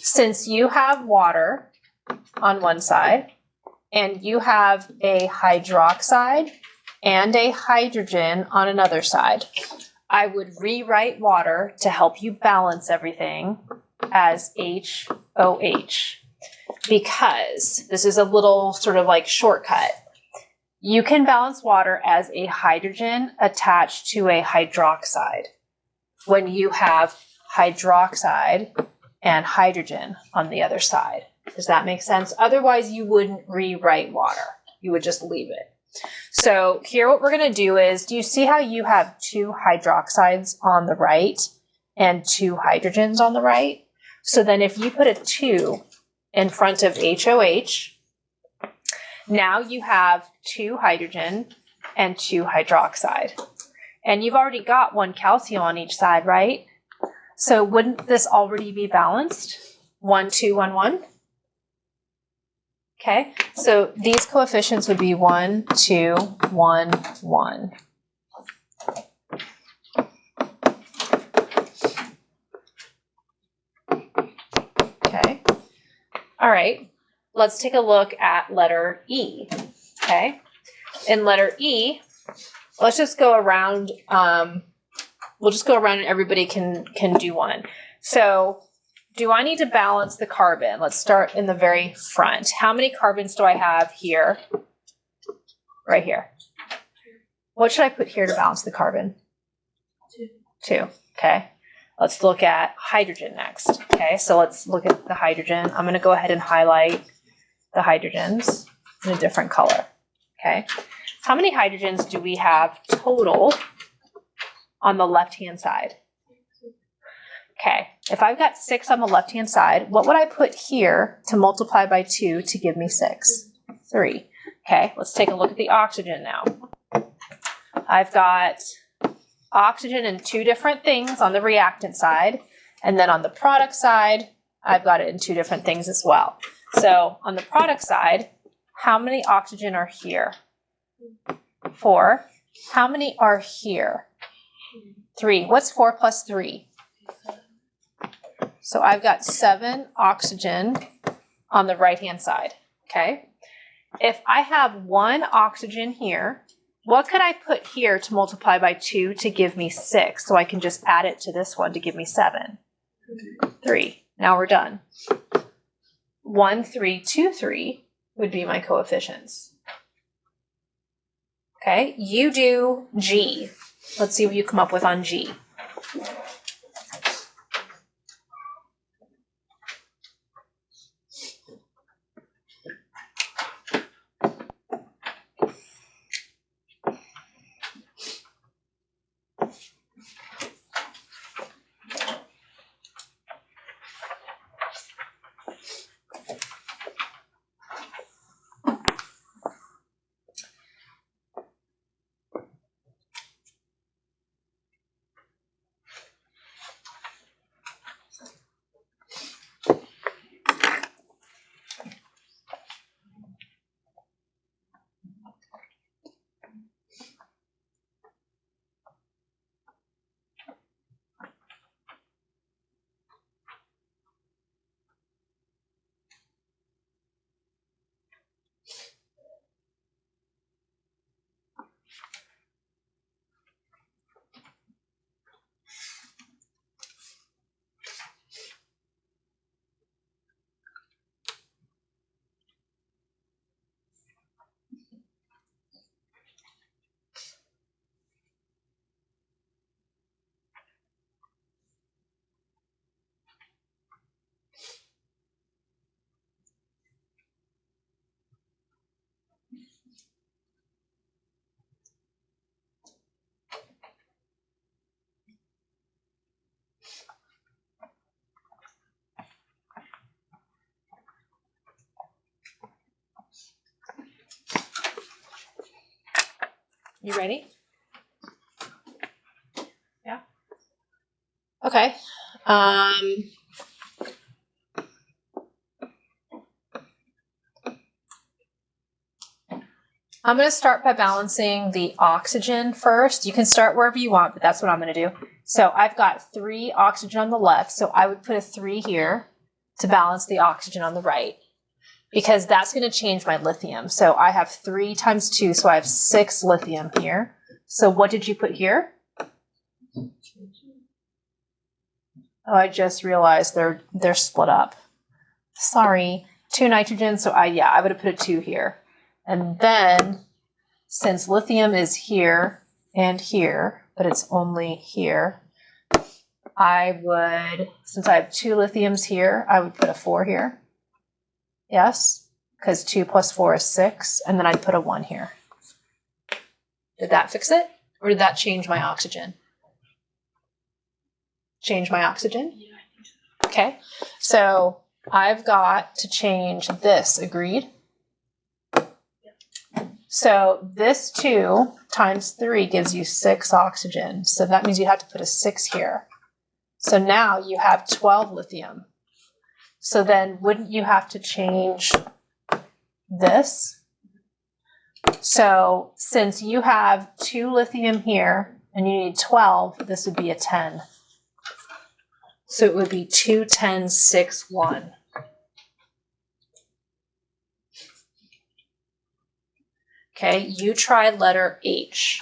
since you have water on one side and you have a hydroxide and a hydrogen on another side, I would rewrite water to help you balance everything as HOH, because this is a little sort of like shortcut. You can balance water as a hydrogen attached to a hydroxide when you have hydroxide and hydrogen on the other side. Does that make sense? Otherwise, you wouldn't rewrite water. You would just leave it. So here what we're going to do is, do you see how you have two hydroxides on the right and two hydrogens on the right? So then if you put a 2 in front of HOH, now you have 2 hydrogen and 2 hydroxide. And you've already got 1 calcium on each side, right? So wouldn't this already be balanced? 1, 2, 1, 1? Okay, so these coefficients would be 1, 2, 1, 1. Okay, all right, let's take a look at letter E. Okay, in letter E, let's just go around, we'll just go around and everybody can do one. So, do I need to balance the carbon? Let's start in the very front. How many carbons do I have here? Right here. What should I put here to balance the carbon? 2. Okay. Let's look at hydrogen next. Okay, so let's look at the hydrogen. I'm going to go ahead and highlight the hydrogens in a different color. Okay. How many hydrogens do we have total on the left-hand side? Okay, if I've got 6 on the left-hand side, what would I put here to multiply by 2 to give me 6? 3. Okay, let's take a look at the oxygen now. I've got oxygen in 2 different things on the reactant side, and then on the product side, I've got it in 2 different things as well. So on the product side, how many oxygen are here? 4. How many are here? 3. What's 4 plus 3? So I've got 7 oxygen on the right-hand side, okay? If I have 1 oxygen here, what could I put here to multiply by 2 to give me 6? So I can just add it to this one to give me 7. 3. Now we're done. 1, 3, 2, 3 would be my coefficients. Okay, you do G. Let's see what you come up with on G. You ready? Yeah? Okay. I'm going to start by balancing the oxygen first. You can start wherever you want, but that's what I'm going to do. So I've got 3 oxygen on the left, so I would put a 3 here to balance the oxygen on the right, because that's going to change my lithium. So I have 3 times 2, so I have 6 lithium here. So what did you put here? Oh, I just realized they're split up. Sorry, 2 nitrogen, so I would have put a 2 here. And then, since lithium is here and here, but it's only here, I would, since I have 2 lithiums here, I would put a 4 here. Yes, because 2 plus 4 is 6, and then I'd put a 1 here. Did that fix it? Or did that change my oxygen? Change my oxygen? Yeah, I think so. Okay, so I've got to change this, agreed? So this 2 times 3 gives you 6 oxygen. So that means you have to put a 6 here. So now you have 12 lithium. So then wouldn't you have to change this? So since you have 2 lithium here and you need 12, this would be a 10. So it would be 2, 10, 6, 1. Okay, you try letter H.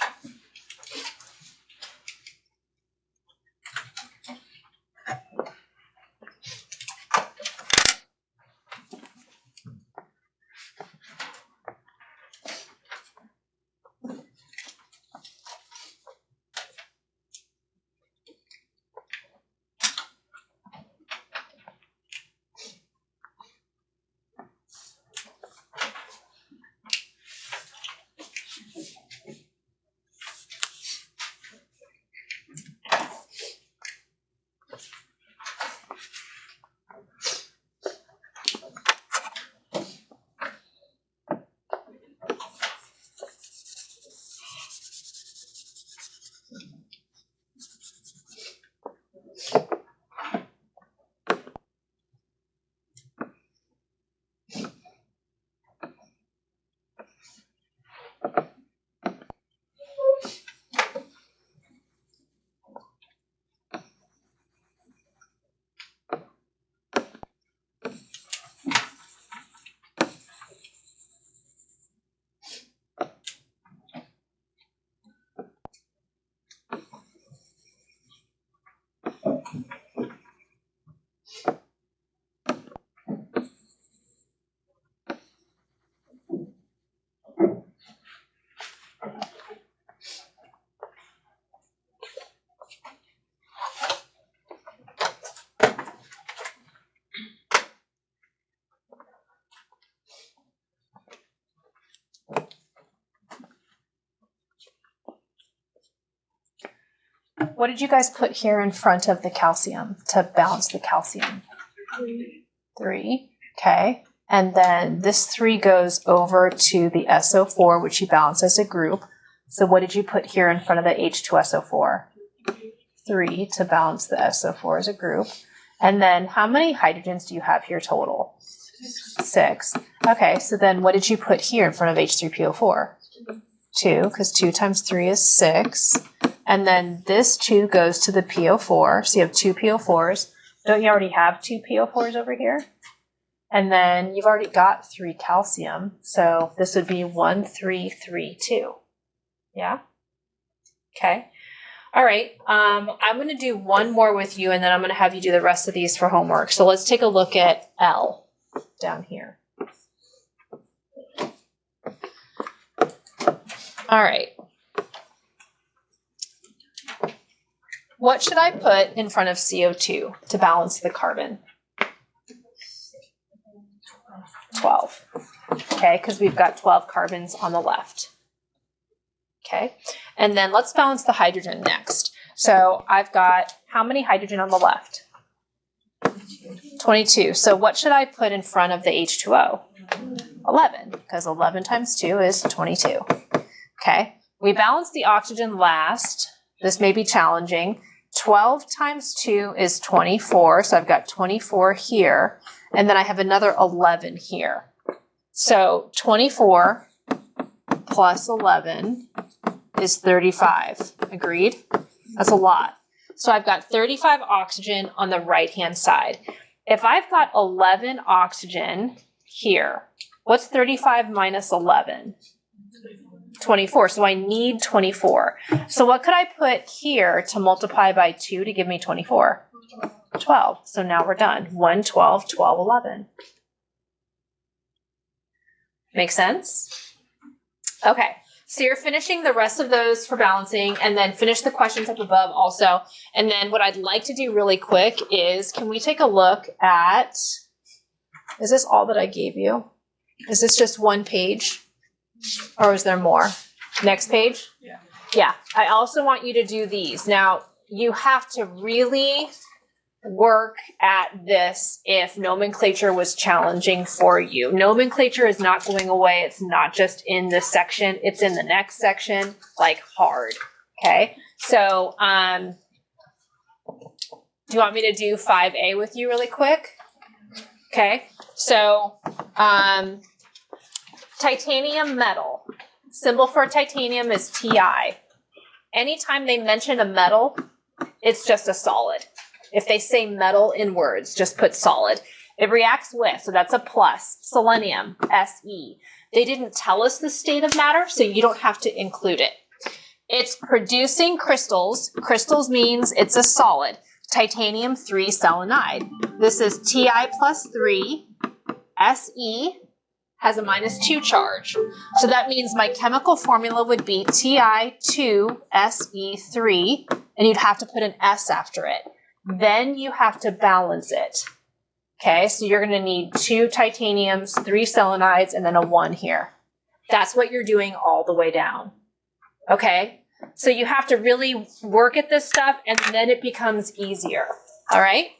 What did you guys put here in front of the calcium to balance the calcium? 3. Okay. And then this 3 goes over to the SO4, which you balance as a group. So what did you put here in front of the H2SO4? 3 to balance the SO4 as a group. And then how many hydrogens do you have here total? 6. Okay, so then what did you put here in front of H3PO4? 2, because 2 times 3 is 6. And then this 2 goes to the PO4. So you have 2 PO4s. Don't you already have 2 PO4s over here? And then you've already got 3 calcium. So this would be 1, 3, 3, 2. Yeah? Okay. All right. I'm going to do one more with you, and then I'm going to have you do the rest of these for homework. So let's take a look at L down here. All right. What should I put in front of CO2 to balance the carbon? 12. Okay, because we've got 12 carbons on the left. Okay, and then let's balance the hydrogen next. So I've got how many hydrogen on the left? 22. So what should I put in front of the H2O? 11, because 11 times 2 is 22. Okay, we balance the oxygen last. This may be challenging. 12 times 2 is 24, so I've got 24 here, and then I have another 11 here. So 24 plus 11 is 35. Agreed? That's a lot. So I've got 35 oxygen on the right-hand side. if I've got 11 oxygen here, what's 35 minus 11? 24. So I need 24. So what could I put here to multiply by 2 to give me 24? 12. So now we're done. 1, 12, 12, 11. Make sense? Okay. So you're finishing the rest of those for balancing, and then finish the questions up above also. And then what I'd like to do really quick is, can we take a look at, is this all that I gave you? Is this just one page? Or is there more? Next page? Yeah. Yeah. I also want you to do these. Now, you have to really work at this if nomenclature was challenging for you. Nomenclature is not going away. It's not just in this section. It's in the next section, like hard. Okay? So, do you want me to do 5A with you really quick? Okay. So, titanium metal. Symbol for titanium is Ti. Anytime they mention a metal, it's just a solid. If they say metal in words, just put solid. It reacts with, so that's a plus, selenium, Se. They didn't tell us the state of matter, so you don't have to include it. It's producing crystals. Crystals means it's a solid. Titanium 3 selenide. This is Ti plus 3, Se has a -2 charge. So that means my chemical formula would be Ti2Se3, and you'd have to put an S after it. Then you have to balance it. Okay, so you're going to need 2 titaniums, 3 selenides, and then a 1 here. That's what you're doing all the way down. Okay, so you have to really work at this stuff, and then it becomes easier. All right?